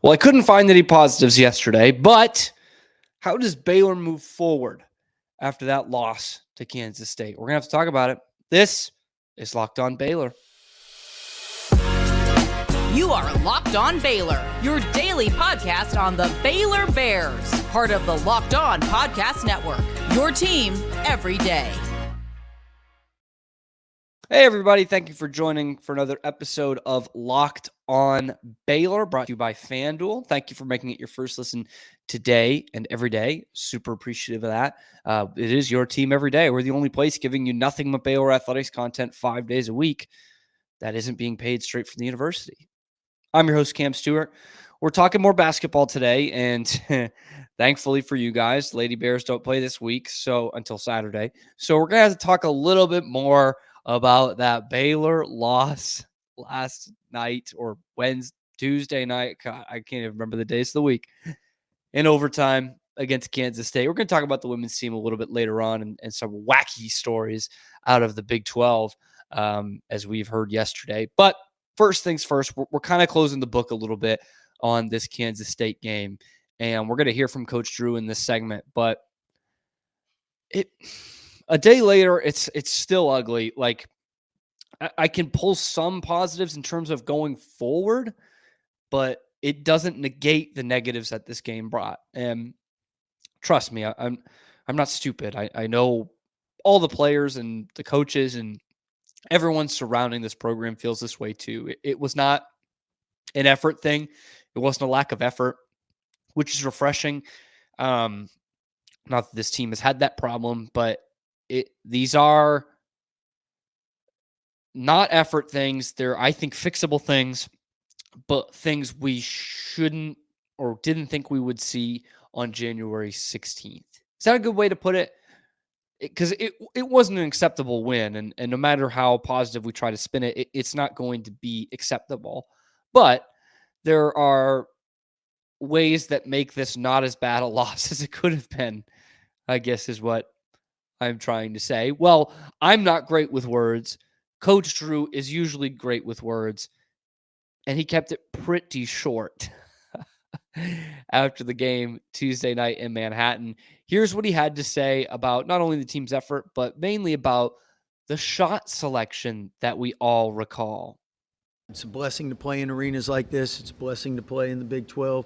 Well, I couldn't find any positives yesterday, but how does Baylor move forward after that loss to Kansas State? We're going to have to talk about it. This is Locked On Baylor. You are Locked On Baylor, your daily podcast on the Baylor Bears, part of the Locked On Podcast Network, your team every day. Hey, everybody. Thank you for joining for another episode of Locked On Baylor, brought to you by FanDuel. Thank you for making it your first listen today and every day. Super appreciative of that. It is your team every day. We're the only place giving you nothing but Baylor athletics content 5 days a week that isn't being paid straight from the university. I'm your host, Cam Stuart. We're talking more basketball today, and thankfully for you guys, Lady Bears don't play this week, so until Saturday. So we're going to have to talk a little bit more about that Baylor loss last night or Tuesday night. God, I can't even remember the days of the week. In overtime against Kansas State. We're going to talk about the women's team a little bit later on and some wacky stories out of the Big 12 as we've heard yesterday. But first things first, we're kind of closing the book a little bit on this Kansas State game. And we're going to hear from Coach Drew in this segment. But a day later, it's still ugly. Like, I can pull some positives in terms of going forward, but it doesn't negate the negatives that this game brought. And trust me, I'm not stupid. I know all the players and the coaches and everyone surrounding this program feels this way too. It was not an effort thing. It wasn't a lack of effort, which is refreshing. Not that this team has had that problem, but these are not effort things. They're, I think, fixable things, but things we shouldn't or didn't think we would see on January 16th. Is that a good way to put it? Because it wasn't an acceptable win, and no matter how positive we try to spin it, it's not going to be acceptable. But there are ways that make this not as bad a loss as it could have been, I guess is what I'm trying to say. Well, I'm not great with words. Coach Drew is usually great with words, and he kept it pretty short after the game Tuesday night in Manhattan. Here's what he had to say about not only the team's effort, but mainly about the shot selection that we all recall. It's a blessing to play in arenas like this. It's a blessing to play in the Big 12.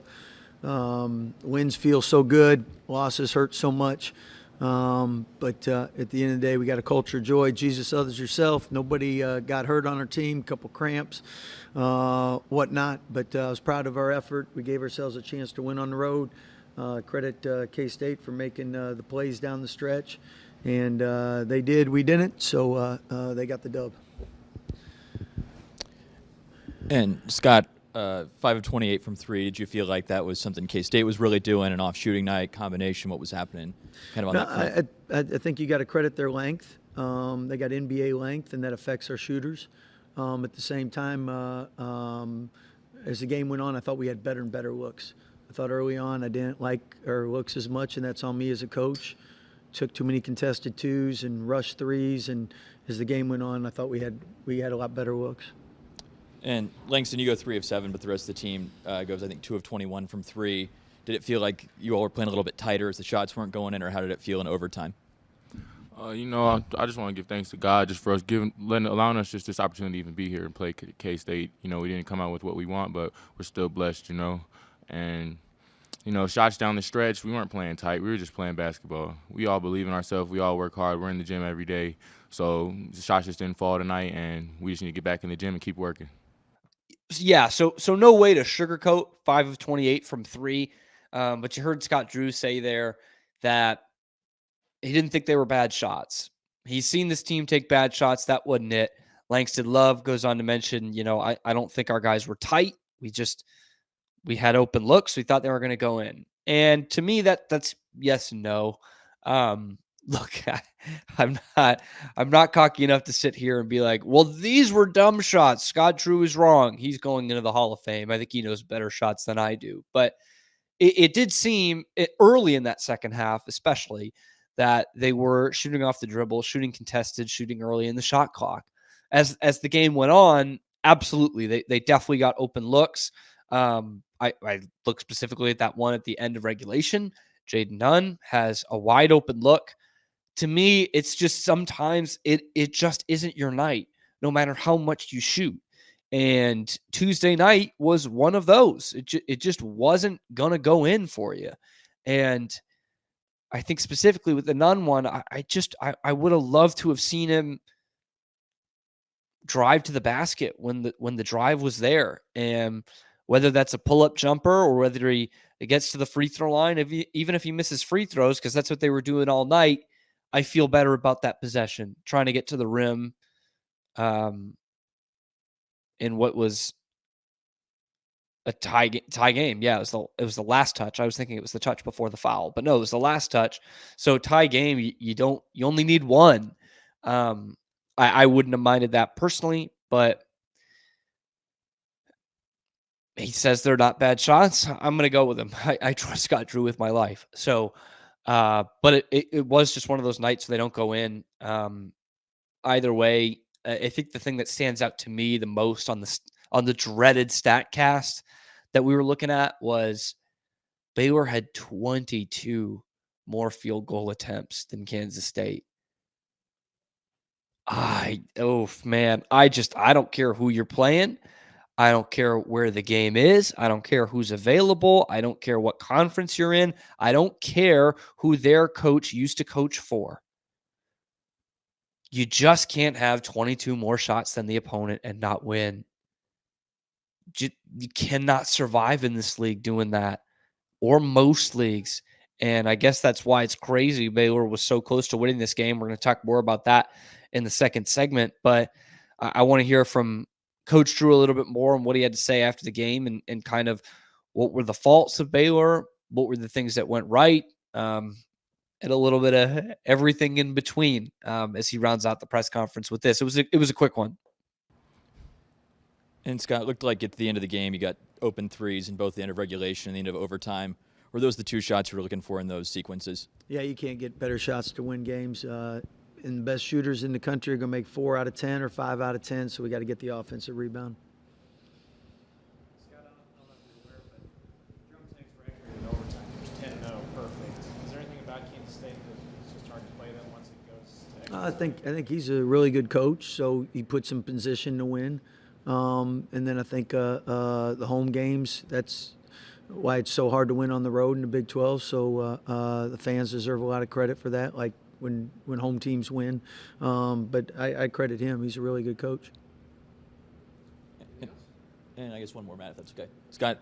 Wins feel so good. Losses hurt so much. But at the end of the day, we got a culture of joy. Jesus, others, yourself. Nobody got hurt on our team, couple cramps, whatnot. But I was proud of our effort. We gave ourselves a chance to win on the road. Credit K-State for making the plays down the stretch. And they did. We didn't. So they got the dub. And Scott, 5 of 28 from three. Did you feel like that was something K-State was really doing, an off shooting night combination? What was happening kind of on that front? I think you got to credit their length. They got NBA length, and that affects our shooters. At the same time, as the game went on, I thought we had better and better looks. I thought early on I didn't like our looks as much, and that's on me as a coach. Took too many contested twos and rushed threes, and as the game went on, I thought we had a lot better looks. And Langston, you go 3 of 7, but the rest of the team goes, I think, 2 of 21 from three. Did it feel like you all were playing a little bit tighter as the shots weren't going in, or how did it feel in overtime? I just want to give thanks to God just for us allowing us just this opportunity to even be here and play K-State. We didn't come out with what we want, but we're still blessed, And, shots down the stretch, we weren't playing tight. We were just playing basketball. We all believe in ourselves. We all work hard. We're in the gym every day. So the shots just didn't fall tonight, and we just need to get back in the gym and keep working. Yeah, so no way to sugarcoat 5 of 28 from three. But you heard Scott Drew say there that he didn't think they were bad shots. He's seen this team take bad shots. That wasn't it. Langston Love goes on to mention, I don't think our guys were tight. We had open looks. We thought they were going to go in. And to me, that's yes and no. Look, I'm not cocky enough to sit here and be like, well, these were dumb shots. Scott Drew is wrong. He's going into the Hall of Fame. I think he knows better shots than I do. But it did seem early in that second half, especially, that they were shooting off the dribble, shooting contested, shooting early in the shot clock. As the game went on, absolutely, they definitely got open looks. I look specifically at that one at the end of regulation. Jaden Nun has a wide open look. To me, it's just sometimes it just isn't your night, no matter how much you shoot. And Tuesday night was one of those. It just wasn't gonna go in for you. And I think specifically with the Nun one, I would have loved to have seen him drive to the basket when the drive was there, and whether that's a pull up jumper or whether he gets to the free throw line, even if he misses free throws, because that's what they were doing all night, I feel better about that possession, trying to get to the rim, in what was a tie game. Yeah, it was the last touch. I was thinking it was the touch before the foul, but no, it was the last touch. So tie game, you only need one. I wouldn't have minded that personally, but he says they're not bad shots. I'm going to go with him. I trust Scott Drew with my life. So, but it was just one of those nights where they don't go in. Either way, I think the thing that stands out to me the most on the dreaded stat cast that we were looking at was Baylor had 22 more field goal attempts than Kansas State. Man, I don't care who you're playing. I don't care where the game is. I don't care who's available. I don't care what conference you're in. I don't care who their coach used to coach for. You just can't have 22 more shots than the opponent and not win. You cannot survive in this league doing that, or most leagues. And I guess that's why it's crazy Baylor was so close to winning this game. We're going to talk more about that in the second segment, but I want to hear from Coach Drew a little bit more on what he had to say after the game and kind of what were the faults of Baylor, what were the things that went right, and a little bit of everything in between as he rounds out the press conference with this. It was a quick one. And Scott, looked like at the end of the game, you got open threes in both the end of regulation and the end of overtime. Were those the two shots you were looking for in those sequences? Yeah, you can't get better shots to win games. And the best shooters in the country are going to make 4 out of 10 or 5 out of 10, so we got to get the offensive rebound. Scott, I don't know if you're aware, but Drum Tank's record in overtime was 10-0, perfect. Is there anything about Kansas State that it's just hard to play them once it goes to extra? I think he's a really good coach, so he puts him in position to win. And then I think the home games, that's why it's so hard to win on the road in the Big 12. So the fans deserve a lot of credit for that, like when home teams win. But I credit him. He's a really good coach. And I guess one more, Matt, if that's okay. Scott,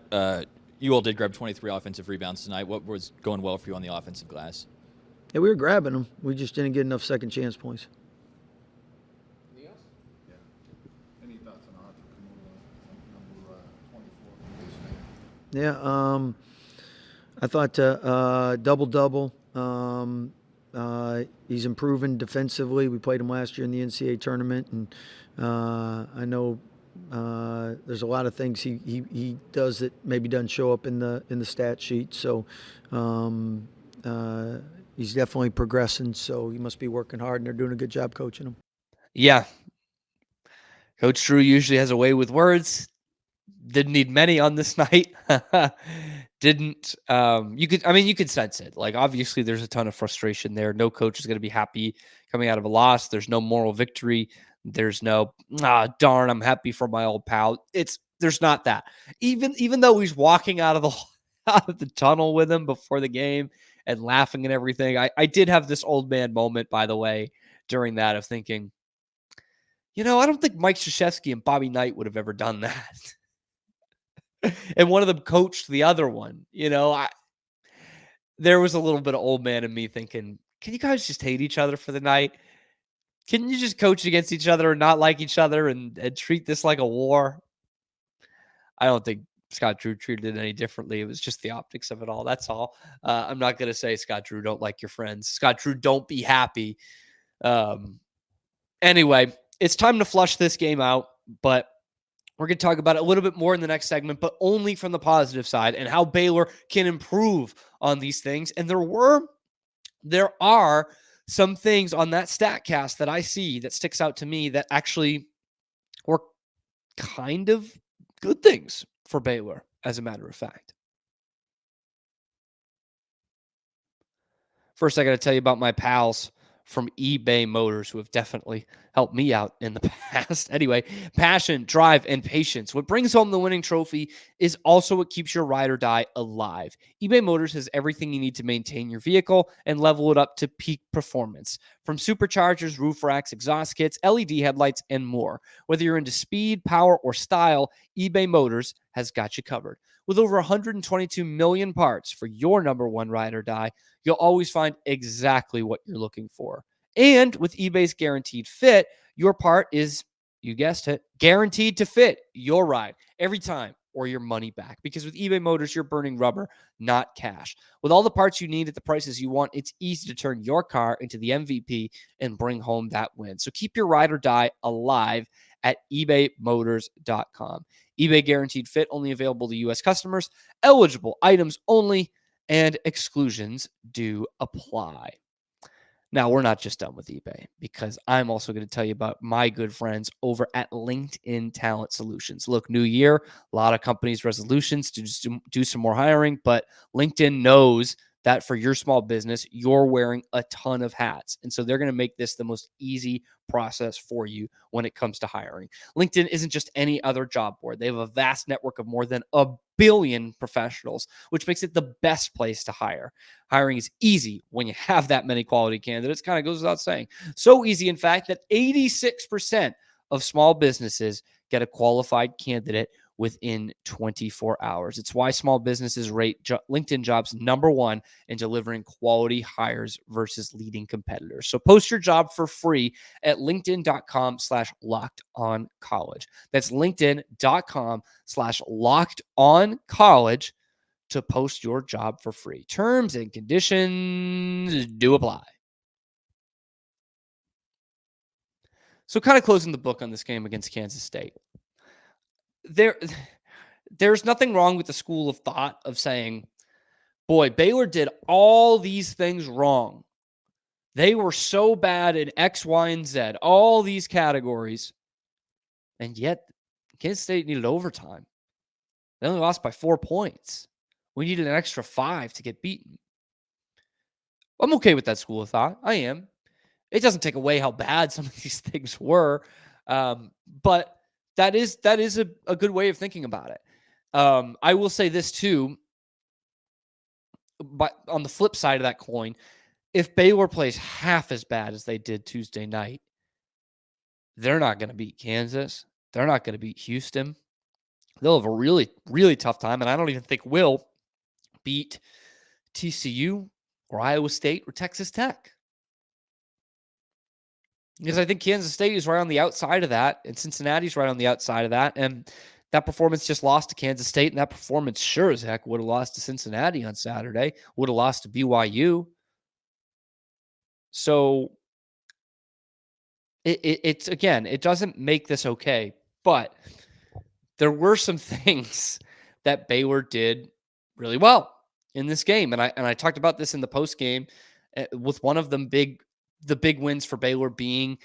you all did grab 23 offensive rebounds tonight. What was going well for you on the offensive glass? Yeah, we were grabbing them. We just didn't get enough second chance points. Any thoughts on number 24? Yeah, I thought double-double. He's improving defensively. We played him last year in the NCAA tournament, and I know there's a lot of things he does that maybe doesn't show up in the stat sheet. So he's definitely progressing. So he must be working hard, and they're doing a good job coaching him. Yeah. Coach Drew usually has a way with words. Didn't need many on this night. You could sense it. Like, obviously there's a ton of frustration there. No coach is going to be happy coming out of a loss. There's no moral victory. There's no, darn, I'm happy for my old pal. There's not that. Even though he's walking out of the tunnel with him before the game and laughing and everything, I did have this old man moment, by the way, during that of thinking, I don't think Mike Krzyzewski and Bobby Knight would have ever done that. And one of them coached the other one. There was a little bit of old man in me thinking, can you guys just hate each other for the night? Can you just coach against each other and not like each other and treat this like a war? I don't think Scott Drew treated it any differently. It was just the optics of it all. That's all. I'm not going to say, Scott Drew, don't like your friends. Scott Drew, don't be happy. Anyway, it's time to flush this game out, but we're going to talk about it a little bit more in the next segment, but only from the positive side and how Baylor can improve on these things. And there are some things on that stat cast that I see that sticks out to me that actually were kind of good things for Baylor. as a matter of fact. First, I got to tell you about my pals from eBay Motors who have definitely helped me out in the past. Anyway, passion, drive, and patience. What brings home the winning trophy is also what keeps your ride or die alive. eBay Motors has everything you need to maintain your vehicle and level it up to peak performance. From superchargers, roof racks, exhaust kits, LED headlights, and more. Whether you're into speed, power, or style, eBay Motors has got you covered. With over 122 million parts for your number one ride or die, you'll always find exactly what you're looking for. And with eBay's guaranteed fit, your part is, you guessed it, guaranteed to fit your ride every time or your money back. Because with eBay Motors, you're burning rubber, not cash. With all the parts you need at the prices you want, it's easy to turn your car into the MVP and bring home that win. So keep your ride or die alive at ebaymotors.com. eBay guaranteed fit, only available to U.S. customers, eligible items only, and exclusions do apply. Now, we're not just done with eBay, because I'm also going to tell you about my good friends over at LinkedIn Talent Solutions. Look, new year, a lot of companies' resolutions to just do some more hiring, but LinkedIn knows that for your small business, you're wearing a ton of hats. And so they're going to make this the most easy process for you when it comes to hiring. LinkedIn isn't just any other job board. They have a vast network of more than 1 billion professionals, which makes it the best place to hire. Hiring is easy when you have that many quality candidates. Kind of goes without saying. So easy, in fact, that 86% of small businesses get a qualified candidate within 24 hours. It's why small businesses rate LinkedIn jobs number one in delivering quality hires versus leading competitors. So post your job for free at linkedin.com/lockedoncollege. That's linkedin.com/lockedoncollege to post your job for free. Terms and conditions do apply. So kind of closing the book on this game against Kansas State. There's nothing wrong with the school of thought of saying, boy, Baylor did all these things wrong. They were so bad in X, Y, and Z, all these categories. And yet, Kansas State needed overtime. They only lost by 4 points. We needed an extra 5 to get beaten. I'm okay with that school of thought. I am. It doesn't take away how bad some of these things were. But that is a good way of thinking about it. I will say this too, but on the flip side of that coin, if Baylor plays half as bad as they did Tuesday night, they're not going to beat Kansas. They're not going to beat Houston. They'll have a really, really tough time, and I don't even think will beat TCU or Iowa State or Texas Tech. Because I think Kansas State is right on the outside of that, and Cincinnati's right on the outside of that, and that performance just lost to Kansas State, and that performance sure as heck would have lost to Cincinnati on Saturday, would have lost to BYU. So it's again, it doesn't make this okay, but there were some things that Baylor did really well in this game, and I talked about this in the post game, with one of them the big wins for Baylor being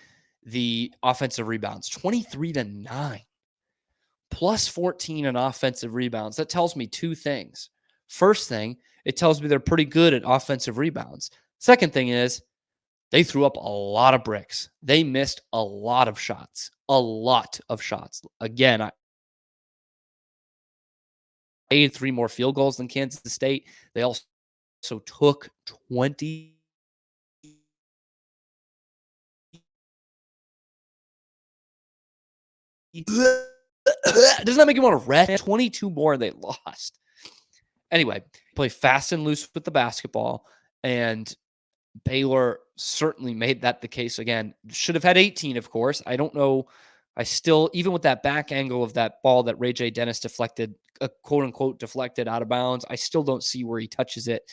the offensive rebounds, 23-9. Plus 14 in offensive rebounds. That tells me two things. First thing, it tells me they're pretty good at offensive rebounds. Second thing is they threw up a lot of bricks. They missed a lot of shots. A lot of shots. Again, I made 3 more field goals than Kansas State. They also took 20. Doesn't that make you want to rest? 22 more they lost. Anyway, play fast and loose with the basketball, and Baylor certainly made that the case again. Should have had 18, of course. I don't know. I still, even with that back angle of that ball that Ray J. Dennis deflected, quote unquote, deflected out of bounds, I still don't see where he touches it.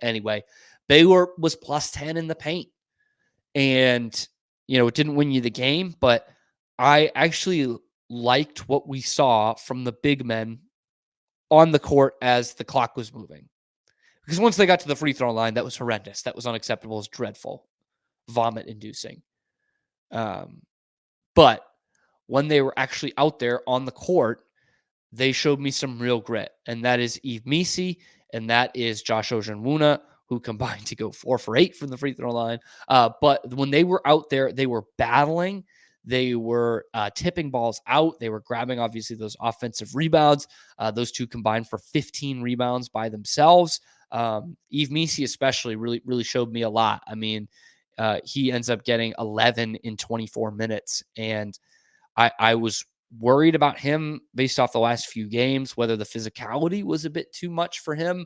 Anyway, Baylor was plus 10 in the paint. And, it didn't win you the game, but I actually liked what we saw from the big men on the court as the clock was moving. Because once they got to the free throw line, that was horrendous. That was unacceptable. It was dreadful. Vomit-inducing. But when they were actually out there on the court, they showed me some real grit, and that is Yves Misi, and that is Josh Ojenwuna, who combined to go 4 for 8 from the free throw line. But when they were out there, they were battling. They were tipping balls out. They were grabbing, obviously, those offensive rebounds. Those two combined for 15 rebounds by themselves. Yves Misi especially really showed me a lot. I mean, he ends up getting 11 in 24 minutes. And I was worried about him based off the last few games, whether the physicality was a bit too much for him.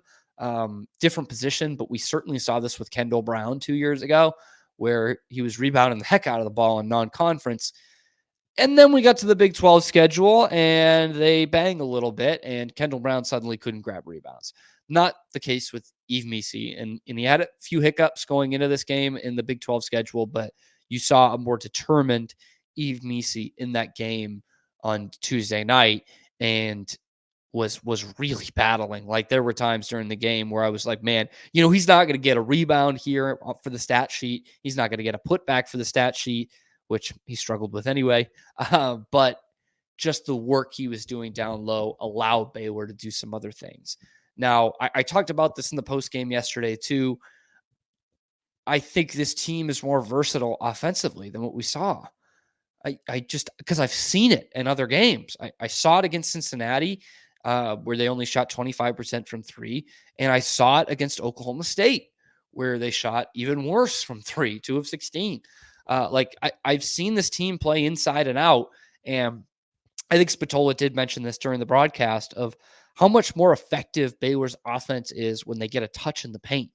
Different position, but we certainly saw this with Kendall Brown 2 years ago, where he was rebounding the heck out of the ball in non-conference. And then we got to the Big 12 schedule and they bang a little bit, and Kendall Brown suddenly couldn't grab rebounds. Not the case with Yves Misi. And he had a few hiccups going into this game in the Big 12 schedule, but you saw a more determined Yves Misi in that game on Tuesday night and was really battling. Like, there were times during the game where I was like, man, he's not going to get a rebound here for the stat sheet. He's not going to get a putback for the stat sheet, which he struggled with anyway. But just the work he was doing down low allowed Baylor to do some other things. Now, I talked about this in the post game yesterday too. I think this team is more versatile offensively than what we saw. I just, because I've seen it in other games. I saw it against Cincinnati, where they only shot 25% from three. And I saw it against Oklahoma State, where they shot even worse from three, 2 of 16. I've seen this team play inside and out. And I think Spatola did mention this during the broadcast of how much more effective Baylor's offense is when they get a touch in the paint.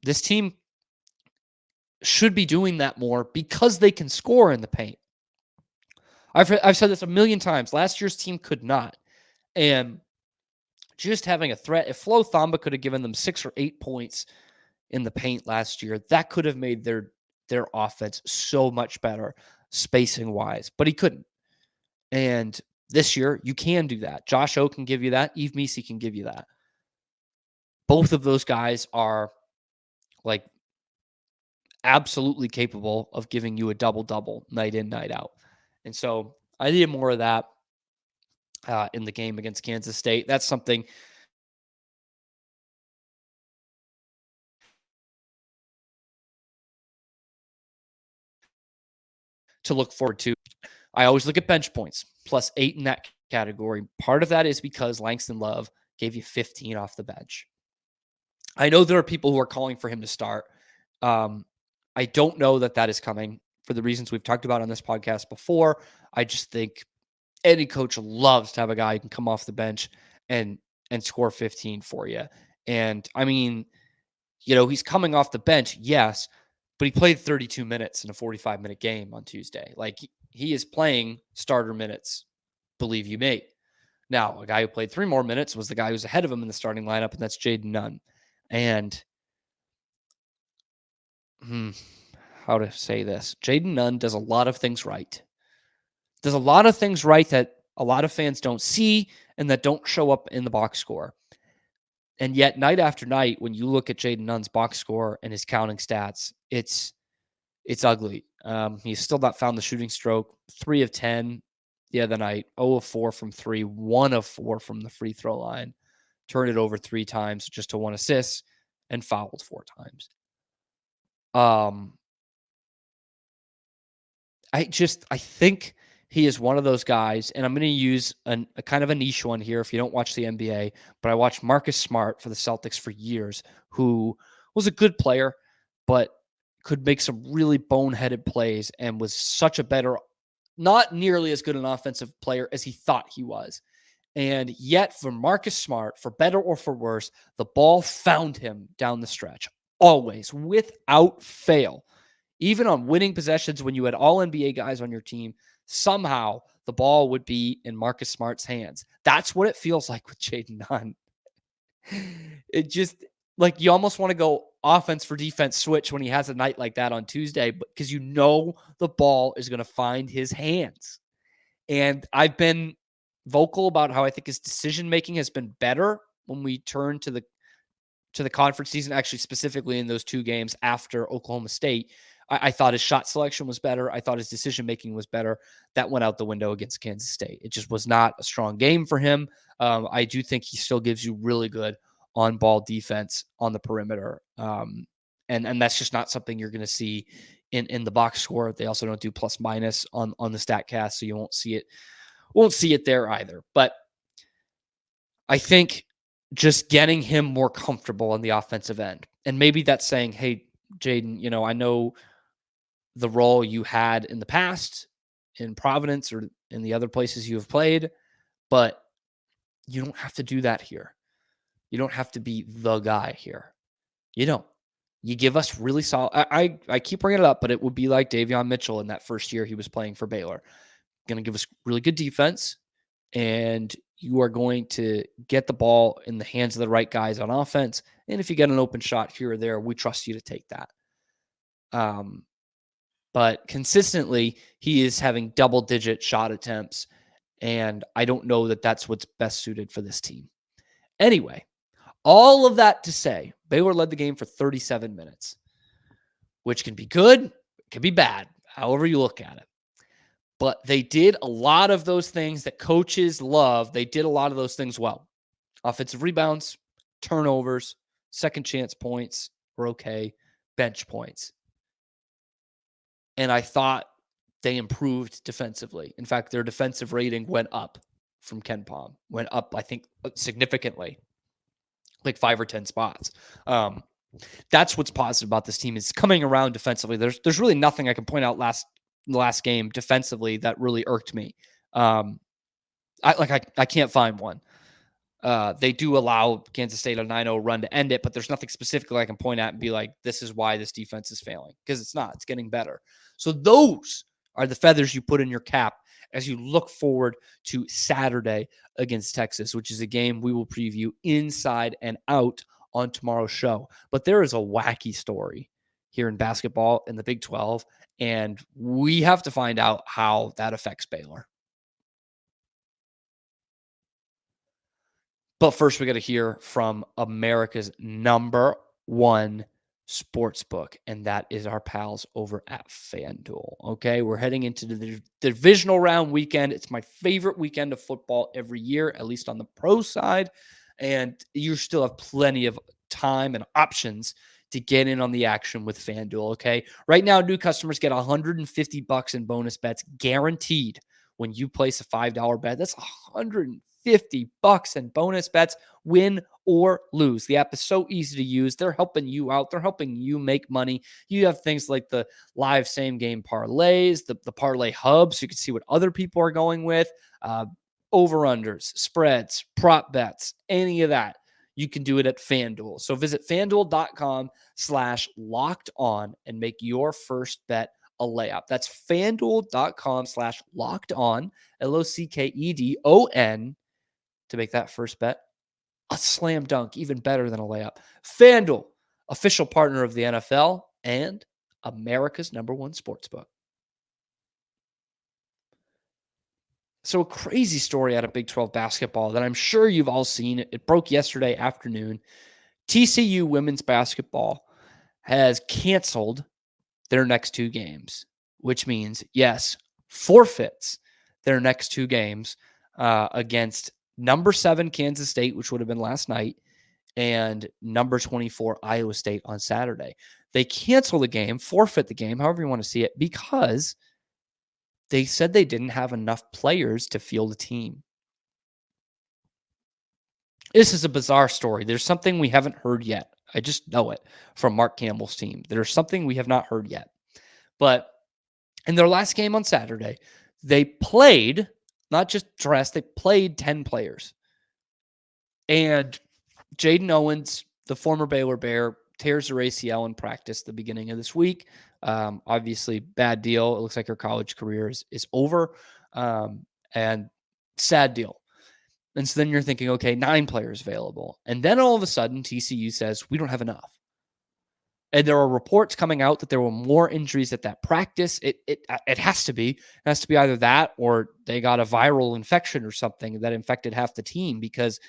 This team should be doing that more because they can score in the paint. I've said this a million times. Last year's team could not. And just having a threat, if Flo Thamba could have given them 6 or 8 points in the paint last year, that could have made their offense so much better spacing wise, but he couldn't. And this year you can do that. Josh O can give you that. Yves Misi can give you that. Both of those guys are like absolutely capable of giving you a double-double night in, night out. And so I needed more of that in the game against Kansas State. That's something to look forward to. I always look at bench points, +8 in that category. Part of that is because Langston Love gave you 15 off the bench. I know there are people who are calling for him to start. I don't know that is coming for the reasons we've talked about on this podcast before. I just think any coach loves to have a guy who can come off the bench and score 15 for you. And I mean, he's coming off the bench, yes, but he played 32 minutes in a 45-minute game on Tuesday. Like, he is playing starter minutes, believe you me. Now, a guy who played 3 more minutes was the guy who's ahead of him in the starting lineup, and that's Jaden Nun. And how to say this? Jaden Nun does a lot of things right. Does a lot of things right that a lot of fans don't see and that don't show up in the box score. And yet, night after night, when you look at Jaden Nunn's box score and his counting stats, it's ugly. He's still not found the shooting stroke. 3 of 10 the other night, 0 of 4 from 3, 1 of 4 from the free throw line. Turned it over 3 times just to 1 assist and fouled 4 times. I think he is one of those guys, and I'm going to use a kind of a niche one here if you don't watch the NBA, but I watched Marcus Smart for the Celtics for years, who was a good player, but could make some really boneheaded plays and was such a better, not nearly as good an offensive player as he thought he was. And yet for Marcus Smart, for better or for worse, the ball found him down the stretch, always, without fail. Even on winning possessions when you had all NBA guys on your team, somehow the ball would be in Marcus Smart's hands. That's what it feels like with Jaden Nun. It just, like, you almost want to go offense for defense switch when he has a night like that on Tuesday, because the ball is going to find his hands. And I've been vocal about how I think his decision-making has been better when we turn to the conference season, actually specifically in those 2 games after Oklahoma State. I thought his shot selection was better. I thought his decision-making was better. That went out the window against Kansas State. It just was not a strong game for him. I do think he still gives you really good on-ball defense on the perimeter. And that's just not something you're going to see in the box score. They also don't do plus minus on the StatCast, so you won't see it there either. But I think just getting him more comfortable on the offensive end, and maybe that's saying, hey, Jaden, I know the role you had in the past in Providence or in the other places you have played, but you don't have to do that here. You don't have to be the guy here. You don't. You give us really solid. I keep bringing it up, but it would be like Davion Mitchell in that first year he was playing for Baylor. Going to give us really good defense, and you are going to get the ball in the hands of the right guys on offense. And if you get an open shot here or there, we trust you to take that. But consistently, he is having double-digit shot attempts, and I don't know that that's what's best suited for this team. Anyway, all of that to say, Baylor led the game for 37 minutes, which can be good, it can be bad, however you look at it. But they did a lot of those things that coaches love. They did a lot of those things well. Offensive rebounds, turnovers, second chance points were okay, bench points. And I thought they improved defensively. In fact, their defensive rating went up from KenPom. Went up, I think, significantly, like 5 or 10 spots. That's what's positive about this team is coming around defensively. There's really nothing I can point out last game defensively that really irked me. I can't find one. They do allow Kansas State a 9-0 run to end it, but there's nothing specifically I can point at and be like, this is why this defense is failing, because it's not. It's getting better. So those are the feathers you put in your cap as you look forward to Saturday against Texas, which is a game we will preview inside and out on tomorrow's show. But there is a wacky story here in basketball in the Big 12, and we have to find out how that affects Baylor. But first, we got to hear from America's number one sportsbook, and that is our pals over at FanDuel. Okay, we're heading into the divisional round weekend. It's my favorite weekend of football every year, at least on the pro side. And you still have plenty of time and options to get in on the action with FanDuel. Okay, right now, new customers get $150 in bonus bets guaranteed when you place a $5 bet. That's $150 in bonus bets, win or lose. The app is so easy to use. They're helping you out. They're helping you make money. You have things like the live same game parlays, the parlay hub, so you can see what other people are going with, over-unders, spreads, prop bets, any of that. You can do it at FanDuel. So visit FanDuel.com/locked-on and make your first bet a layup. That's FanDuel.com/locked-on, LOCKEDON, to make that first bet a slam dunk, even better than a layup. FanDuel, official partner of the NFL and America's number one sportsbook. So a crazy story out of Big 12 basketball that I'm sure you've all seen. It broke yesterday afternoon. TCU women's basketball has canceled their next 2 games, which means, yes, forfeits their next 2 games against number 7 Kansas State, which would have been last night, and number 24 Iowa State on Saturday. They cancel the game, forfeit the game, however you want to see it, because they said they didn't have enough players to field a team. This is a bizarre story. There's something we haven't heard yet. I just know it from Mark Campbell's team. There's something we have not heard yet. But in their last game on Saturday, they played, not just dressed, they played 10 players. And Jaden Owens, the former Baylor Bear, tears her ACL in practice the beginning of this week. Obviously, bad deal. It looks like her college career is over. And sad deal. And so then you're thinking, okay, 9 players available. And then all of a sudden, TCU says, we don't have enough. And there are reports coming out that there were more injuries at that practice. It has to be. It has to be either that or they got a viral infection or something that infected half the team, because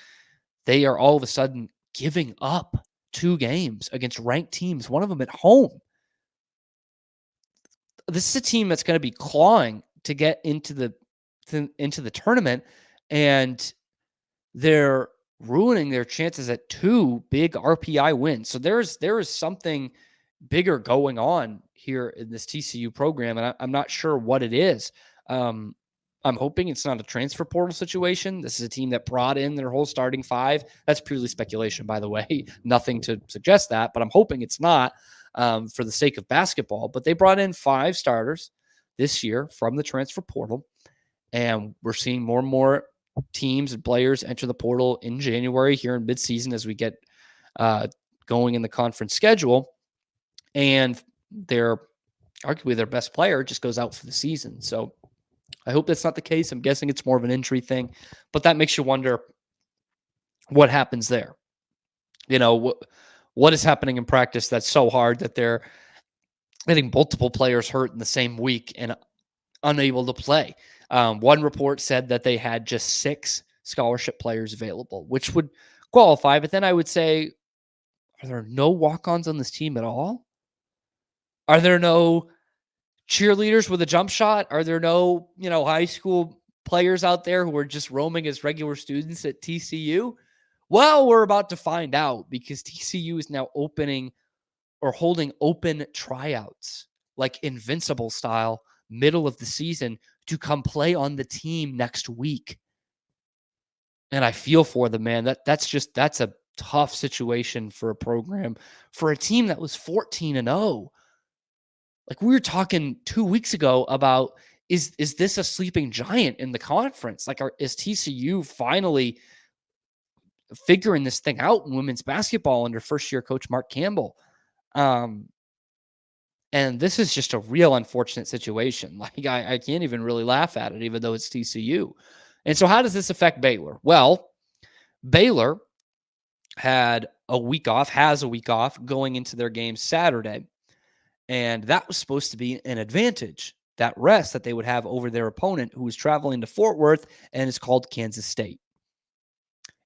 they are all of a sudden giving up 2 games against ranked teams, one of them at home. this is a team that's going to be clawing to get into the tournament, and they're ruining their chances at 2 big RPI wins. So there is something bigger going on here in this TCU program, and I'm not sure what it is. I'm hoping it's not a transfer portal situation. This is a team that brought in their whole starting 5. That's purely speculation, by the way. Nothing to suggest that, but I'm hoping it's not for the sake of basketball. But they brought in 5 starters this year from the transfer portal, and we're seeing more and more teams and players enter the portal in January here in midseason as we get going in the conference schedule. And arguably their best player just goes out for the season. So I hope that's not the case. I'm guessing it's more of an injury thing, but that makes you wonder what happens there. What is happening in practice that's so hard that they're getting multiple players hurt in the same week and unable to play. One report said that they had just 6 scholarship players available, which would qualify. But then I would say, are there no walk-ons on this team at all? Are there no cheerleaders with a jump shot? Are there no, high school players out there who are just roaming as regular students at TCU? Well, we're about to find out, because TCU is now holding open tryouts, like Invincible style, middle of the season, to come play on the team next week. And I feel for them, man. That's a tough situation for a program, for a team that was 14-0. Like, we were talking 2 weeks ago about, is this a sleeping giant in the conference? Like, is TCU finally figuring this thing out in women's basketball under first-year coach Mark Campbell? And this is just a real unfortunate situation. Like, I can't even really laugh at it, even though it's TCU. And so how does this affect Baylor? Well, Baylor has a week off going into their game Saturday. And that was supposed to be an advantage, that rest that they would have over their opponent, who was traveling to Fort Worth and is called Kansas State.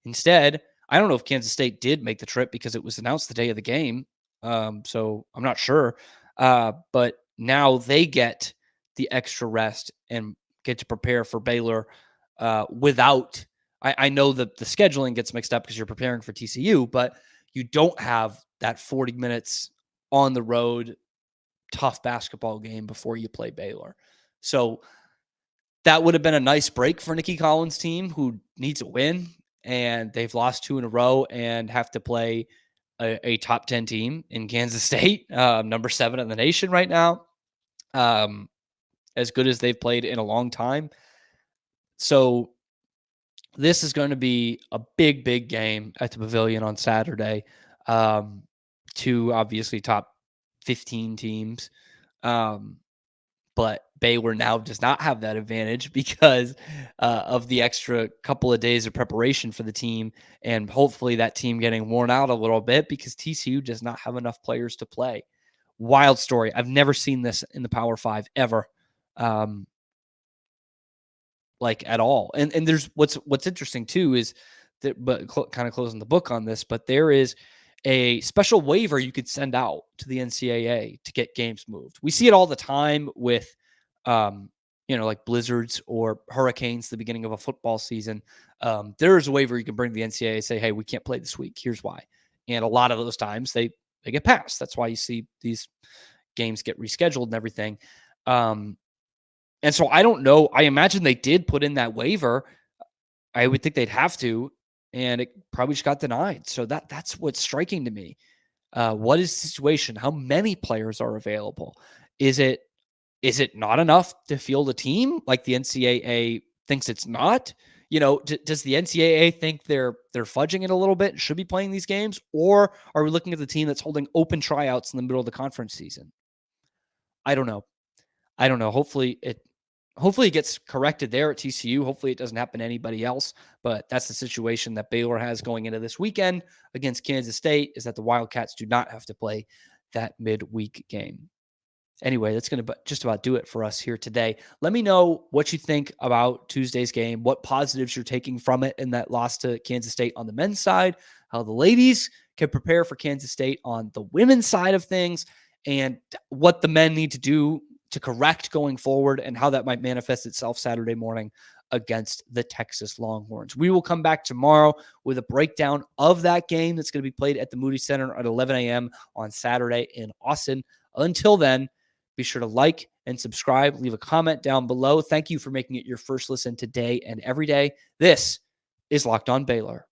Instead, I don't know if Kansas State did make the trip, because it was announced the day of the game. So I'm not sure. But now they get the extra rest and get to prepare for Baylor without. I know that the scheduling gets mixed up because you're preparing for TCU, but you don't have that 40 minutes on the road tough basketball game before you play Baylor. So that would have been a nice break for Nikki Collins' team, who needs a win, and they've lost 2 in a row and have to play a top 10 team in Kansas State, number 7 in the nation right now, as good as they've played in a long time. So this is going to be a big, big game at the Pavilion on Saturday. 2 obviously top 15 teams. But Baylor now does not have that advantage because of the extra couple of days of preparation for the team, and hopefully that team getting worn out a little bit, because TCU does not have enough players to play. Wild story. I've never seen this in the Power 5 ever, like at all. And there's what's interesting too is that, but kind of closing the book on this, but there is a special waiver you could send out to the NCAA to get games moved. We see it all the time with, like blizzards or hurricanes, the beginning of a football season. There is a waiver you can bring to the NCAA, say, hey, we can't play this week. Here's why. And a lot of those times they get passed. That's why you see these games get rescheduled and everything. And so I don't know. I imagine they did put in that waiver. I would think they'd have to, and it probably just got denied. So that's what's striking to me. What is the situation? How many players are available? Is it not enough to field a team like the NCAA thinks it's not? Does the NCAA think they're fudging it a little bit and should be playing these games? Or are we looking at the team that's holding open tryouts in the middle of the conference season? I don't know. Hopefully it gets corrected there at TCU. Hopefully it doesn't happen to anybody else, but that's the situation that Baylor has going into this weekend against Kansas State, is that the Wildcats do not have to play that midweek game. Anyway, that's going to just about do it for us here today. Let me know what you think about Tuesday's game, what positives you're taking from it in that loss to Kansas State on the men's side, how the ladies can prepare for Kansas State on the women's side of things, and what the men need to do to correct going forward and how that might manifest itself Saturday morning against the Texas Longhorns. We will come back tomorrow with a breakdown of that game that's going to be played at the Moody Center at 11 a.m. on Saturday in Austin. Until then, be sure to like and subscribe. Leave a comment down below. Thank you for making it your first listen today and every day. This is Locked On Baylor.